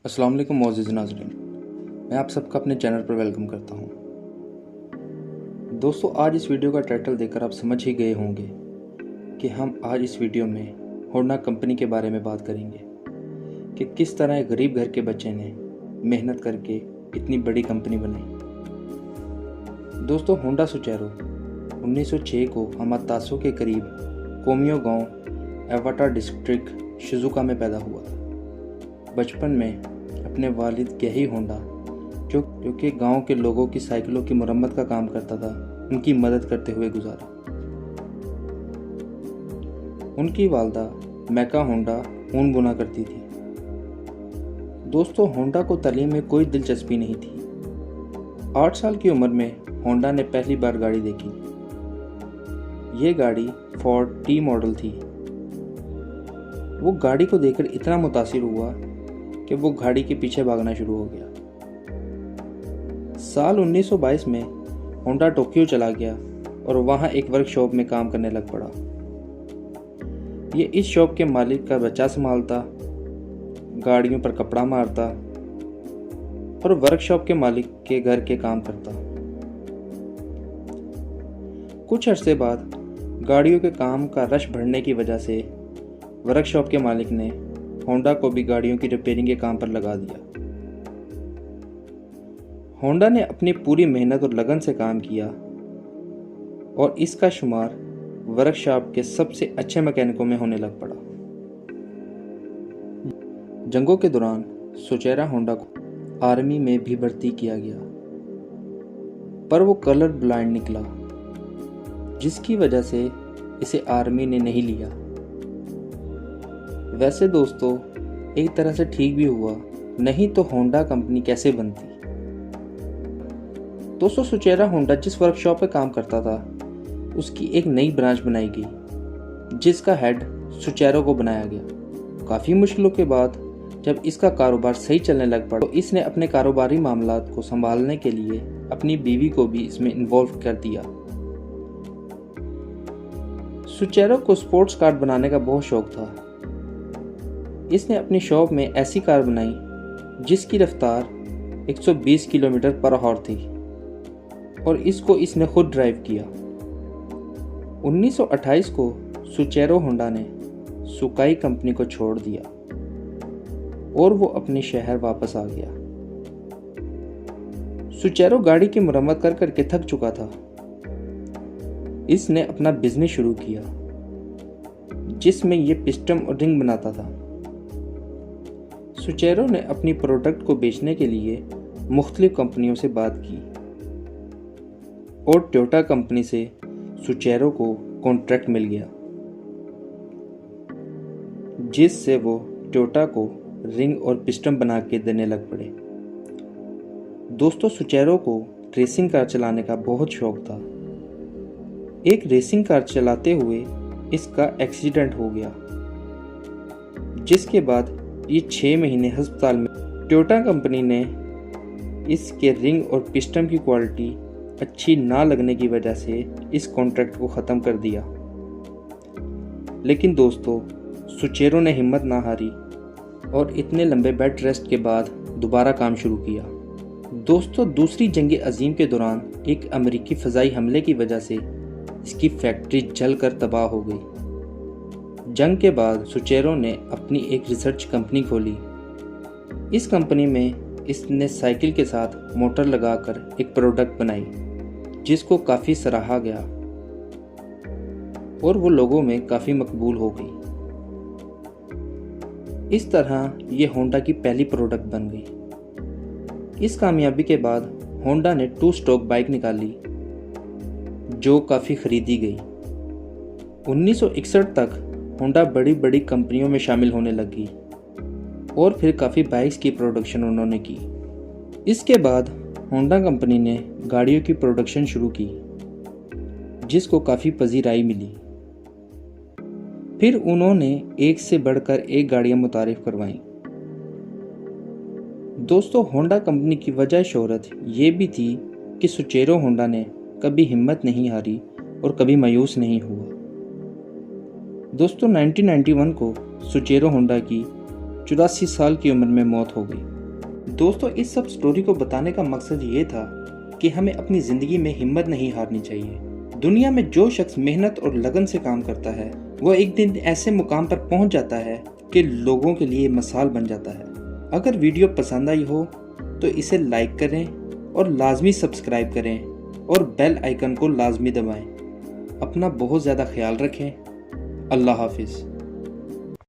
अस्सलाम वालेकुम मोअज़्ज़िज़ नाज़रीन, मैं आप सबका अपने चैनल पर वेलकम करता हूं। दोस्तों, आज इस वीडियो का टाइटल देखकर आप समझ ही गए होंगे कि हम आज इस वीडियो में होंडा कंपनी के बारे में बात करेंगे कि किस तरह एक गरीब घर के बच्चे ने मेहनत करके इतनी बड़ी कंपनी बनाई। दोस्तों, होंडा सुचेरो 1906 को हमातासो के करीब कोमियो गांव, एवाटा डिस्ट्रिक्ट, शिजुका में पैदा हुआ था। बचपन में अपने वालिद गेही होंडा, जो कि गांव के लोगों की साइकिलों की मरम्मत का काम करता था, उनकी मदद करते हुए गुजारा। उनकी वालदा मैका होंडा ऊन बुना करती थी। दोस्तों, होंडा को तालीम में कोई दिलचस्पी नहीं थी। 8 साल की उम्र में होंडा ने पहली बार गाड़ी देखी। ये गाड़ी फोर्ड टी मॉडल थी। वो गाड़ी को देखकर इतना मुतासिर हुआ कि वो गाड़ी के पीछे भागना शुरू हो गया। साल 1922 में होंडा टोक्यो चला गया और वहां एक वर्कशॉप में काम करने लग पड़ा। ये इस शॉप के मालिक का बच्चा संभालता, गाड़ियों पर कपड़ा मारता और वर्कशॉप के मालिक के घर के काम करता। कुछ अरसे बाद गाड़ियों के काम का रश बढ़ने की वजह से वर्कशॉप के मालिक ने होंडा को भी गाड़ियों की रिपेयरिंग के काम पर लगा दिया। होंडा ने अपनी पूरी मेहनत और लगन से काम किया और इसका शुमार वर्कशॉप के सबसे अच्छे मैकेनिकों में होने लग पड़ा। जंगों के दौरान सुचेरा होंडा को आर्मी में भी भर्ती किया गया, पर वो कलर ब्लाइंड निकला, जिसकी वजह से इसे आर्मी ने नहीं लिया। वैसे दोस्तों, एक तरह से ठीक भी हुआ, नहीं तो होंडा कंपनी कैसे बनती। दोस्तों, सुचेरा होंडा जिस वर्कशॉप पे काम करता था, उसकी एक नई ब्रांच बनाई गई, जिसका हेड सुचेरो को बनाया गया। काफ़ी मुश्किलों के बाद जब इसका कारोबार सही चलने लग पड़ा, तो इसने अपने कारोबारी मामलात को संभालने के लिए अपनी बीवी को भी इसमें इन्वॉल्व कर दिया। सुचेरो को स्पोर्ट्स कार बनाने का बहुत शौक था। इसने अपनी शॉप में ऐसी कार बनाई जिसकी रफ्तार 120 किलोमीटर पर आवर थी और इसको इसने खुद ड्राइव किया। 1928 को सुचेरो होंडा ने सुकाई कंपनी को छोड़ दिया और वो अपने शहर वापस आ गया। सुचेरो गाड़ी की मरम्मत कर करके थक चुका था। इसने अपना बिजनेस शुरू किया, जिसमें ये पिस्टन और रिंग बनाता था। सुचेरो ने अपनी प्रोडक्ट को बेचने के लिए मुख्तलिफ कंपनियों से बात की और टोयोटा कंपनी से सुचेरो को कॉन्ट्रैक्ट मिल गया, जिससे वो टोयोटा को रिंग और पिस्टन बना के देने लग पड़े। दोस्तों, सुचेरो को रेसिंग कार चलाने का बहुत शौक था। एक रेसिंग कार चलाते हुए इसका एक्सीडेंट हो गया, जिसके बाद ये 6 महीने अस्पताल में। टोयोटा कंपनी ने इसके रिंग और पिस्टन की क्वालिटी अच्छी ना लगने की वजह से इस कॉन्ट्रैक्ट को ख़त्म कर दिया। लेकिन दोस्तों, सुचेरो ने हिम्मत ना हारी और इतने लंबे बेड रेस्ट के बाद दोबारा काम शुरू किया। दोस्तों, दूसरी जंग अजीम के दौरान एक अमेरिकी फ़ज़ाई हमले की वजह से इसकी फैक्ट्री जलकर तबाह हो गई। जंग के बाद सुचेरो ने अपनी एक रिसर्च कंपनी खोली। इस कंपनी में इसने साइकिल के साथ मोटर लगाकर एक प्रोडक्ट बनाई, जिसको काफ़ी सराहा गया और वो लोगों में काफ़ी मकबूल हो गई। इस तरह ये होंडा की पहली प्रोडक्ट बन गई। इस कामयाबी के बाद होंडा ने 2 स्ट्रोक बाइक निकाली, जो काफ़ी खरीदी गई। 1961 तक होंडा बड़ी बड़ी कंपनियों में शामिल होने लगी और फिर काफ़ी बाइक्स की प्रोडक्शन उन्होंने की। इसके बाद होंडा कंपनी ने गाड़ियों की प्रोडक्शन शुरू की, जिसको काफ़ी पजीराई मिली। फिर उन्होंने एक से बढ़कर एक गाड़ियाँ मुतारिफ करवाईं। दोस्तों, होंडा कंपनी की वजह शोहरत ये भी थी कि सुचेरो होंडा ने कभी हिम्मत नहीं हारी और कभी मायूस नहीं हुआ। दोस्तों, 1991 को सुचेरो होंडा की 84 साल की उम्र में मौत हो गई। दोस्तों, इस सब स्टोरी को बताने का मकसद ये था कि हमें अपनी ज़िंदगी में हिम्मत नहीं हारनी चाहिए। दुनिया में जो शख्स मेहनत और लगन से काम करता है वो एक दिन ऐसे मुकाम पर पहुंच जाता है कि लोगों के लिए मिसाल बन जाता है। अगर वीडियो पसंद आई हो तो इसे लाइक करें और लाजमी सब्सक्राइब करें और बेल आइकन को लाजमी दबाएं। अपना बहुत ज़्यादा ख्याल रखें। अल्लाह हाफिज़।